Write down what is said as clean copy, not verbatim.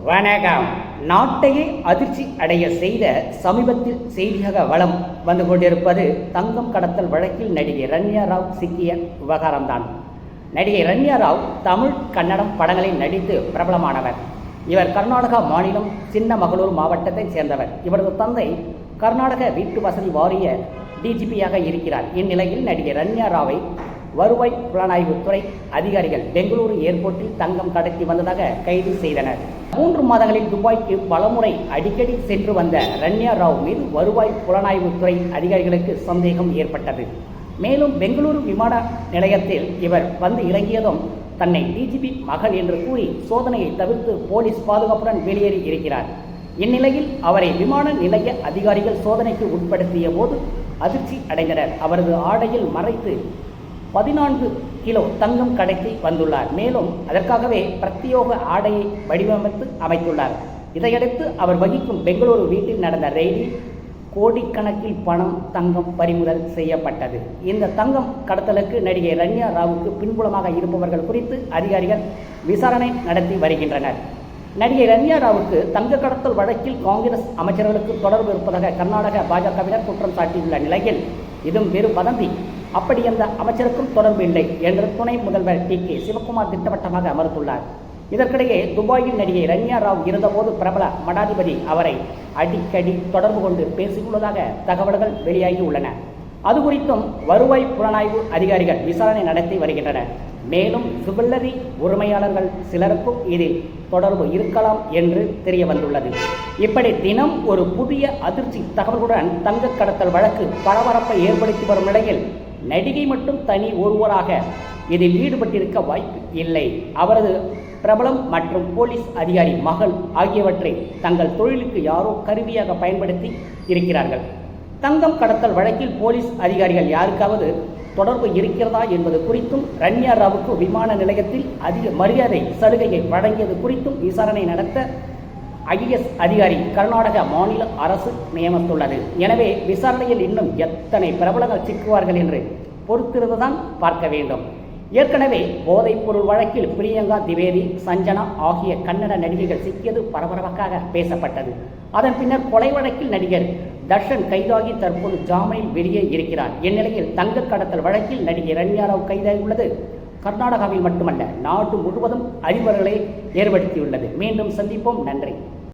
வணக்கம். நாட்டையே அதிர்ச்சி அடைய செய்த சமீபத்தில் செய்தியாக வலம் வந்து கொண்டிருப்பது தங்கம் கடத்தல் வழக்கில் நடிகை ரன்யா ராவ் சிக்கிய விவகாரம்தான். நடிகை ரன்யா ராவ் தமிழ், கன்னடம் படங்களில் நடித்து பிரபலமானவர். இவர் கர்நாடகா மாநிலம் சின்னமகளூர் மாவட்டத்தைச் சேர்ந்தவர். இவரது தந்தை கர்நாடக வீட்டு வசதி வாரிய டிஜிபியாக இருக்கிறார். இந்நிலையில் நடிகை ரன்யா ராவை வருவாய் புலனாய்வுத்துறை அதிகாரிகள் பெங்களூரு ஏர்போர்ட்டில் தங்கம் கடத்தி வந்ததாக கைது செய்தனர். 3 மாதங்களில் துபாய்க்கு பலமுறை அடிக்கடி சென்று வந்த ரன்யா ராவ் மீது வருவாய் புலனாய்வுத்துறை அதிகாரிகளுக்கு சந்தேகம் ஏற்பட்டது. மேலும் பெங்களூரு விமான நிலையத்தில் இவர் வந்து இறங்கியதும் தன்னை டிஜிபி மகள் என்று கூறி சோதனையை தவிர்த்து போலீஸ் பாதுகாப்புடன் வெளியேறி இருக்கிறார். இந்நிலையில் அவரை விமான நிலைய அதிகாரிகள் சோதனைக்கு உட்படுத்திய போது அதிர்ச்சி அடைந்தனர். அவரது ஆடையில் மறைத்து 14 கிலோ தங்கம் கடத்தி வந்துள்ளார். மேலும் அதற்காகவே பிரத்யோக ஆடையை வடிவமைத்து அமைத்துள்ளார். இதையடுத்து அவர் வகிக்கும் பெங்களூரு வீட்டில் நடந்த ரெய்டில் கோடிக்கணக்கில் பணம், தங்கம் பறிமுதல் செய்யப்பட்டது. இந்த தங்கம் கடத்தலுக்கு நடிகை ரன்யா ராவுக்கு பின்புலமாக இருப்பவர்கள் குறித்து அதிகாரிகள் விசாரணை நடத்தி வருகின்றனர். நடிகை ரன்யா ராவுக்கு தங்க கடத்தல் வழக்கில் காங்கிரஸ் அமைச்சர்களுக்கு தொடர்பு இருப்பதாக கர்நாடக பாஜகவினர் குற்றம் சாட்டியுள்ள நிலையில் இதுவும் வெறும் வதந்தி. அப்படி அந்த அமைச்சருக்கும் தொடர்பு இல்லை என்று துணை முதல்வர் டி.கே. சிவக்குமார் திட்டவட்டமாக மறுத்துள்ளார். இதற்கிடையே துபாயில் நடிகை ரன்யா ராவ் இருந்தபோது பிரபல மடாதிபதி அவரை அடிக்கடி தொடர்பு கொண்டு பேசியுள்ளதாக தகவல்கள் வெளியாகி உள்ளன. அது குறித்தும் வருவாய் புலனாய்வு அதிகாரிகள் விசாரணை நடத்தி வருகின்றனர். மேலும் ஜுவல்லரி உரிமையாளர்கள் சிலருக்கும் இதில் தொடர்பு இருக்கலாம் என்று தெரிய வந்துள்ளது. இப்படி தினம் ஒரு புதிய அதிர்ச்சி தகவல்களுடன் தங்க கடத்தல் வழக்கு பரபரப்பை ஏற்படுத்தி வரும் நிலையில் நடிகை மட்டும் தனி ஒருவராக இதில் ஈடுபட்டிருக்க வாய்ப்பு இல்லை. அவரது பிரபலம் மற்றும் போலீஸ் அதிகாரி மகள் ஆகியவற்றை தங்கள் தொழிலுக்கு யாரோ கருவியாக பயன்படுத்தி இருக்கிறார்கள். தங்கம் கடத்தல் வழக்கில் போலீஸ் அதிகாரிகள் யாருக்காவது தொடர்பு இருக்கிறதா என்பது குறித்தும் ரன்யா ராவுக்கு விமான நிலையத்தில் அதிக மரியாதை சலுகையை வழங்கியது குறித்தும் விசாரணை நடத்த ஐஏஎஸ் அதிகாரி கர்நாடக மாநில அரசு நியமித்துள்ளது. எனவே விசாரணையில் இன்னும் எத்தனை பிரபலங்கள் சிக்குவார்கள் என்று பொறுத்திருந்துதான் பார்க்க வேண்டும். ஏற்கனவே போதைப்பொருள் வழக்கில் பிரியங்கா திவேதி, சஞ்சனா ஆகிய கன்னட நடிகைகள் சிக்கியது பரபரப்பாக பேசப்பட்டது. அதன் பின்னர் கொலை வழக்கில் நடிகர் தர்ஷன் கைதாகி தற்போது ஜாமீனில் வெளியே இருக்கிறார். இந்நிலையில் தங்க கடத்தல் வழக்கில் நடிகை ரன்யா ராவ் கைதாகியுள்ளது கர்நாடகாவில் மட்டுமல்ல, நாடு முழுவதும் அதிர்வலைகளை ஏற்படுத்தியுள்ளது. மீண்டும் சந்திப்போம். நன்றி.